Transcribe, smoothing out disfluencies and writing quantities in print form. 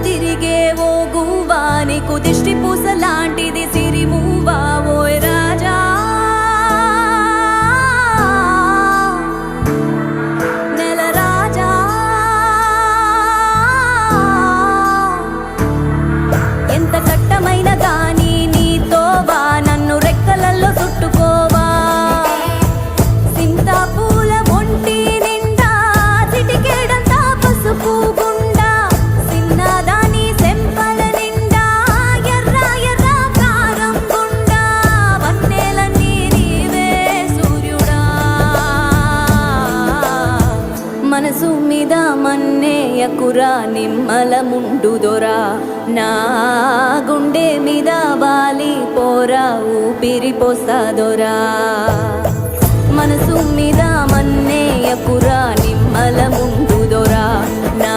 తిరిగే ఓ గువ్వా నీకు దిష్టి పూసలాంటిది సిరిమువ్వా ఓయ్ రాజా నెల రాజా ఎంత కట్టమైన గాని నీతోవా నన్ను రెక్కలల్లో చుట్టుకోవా సింతాపూల ఒంటి నిండా చిటికేడంతా పసుపు గుండా సిన్నదాని సెంపల నిండా ఎర్ర ఎర్ర కారం గుండా వన్నెలన్నీ నీవే సూర్యుడా మనసు మీద మన్నేయకురా నిమ్మల ముండు దొరా నా గుండె మీద వాలి పోరా ఊపిరి పోసాదొరా మనసు మీద మన్నేయకురా నిమ్మల ముందు దొరా నా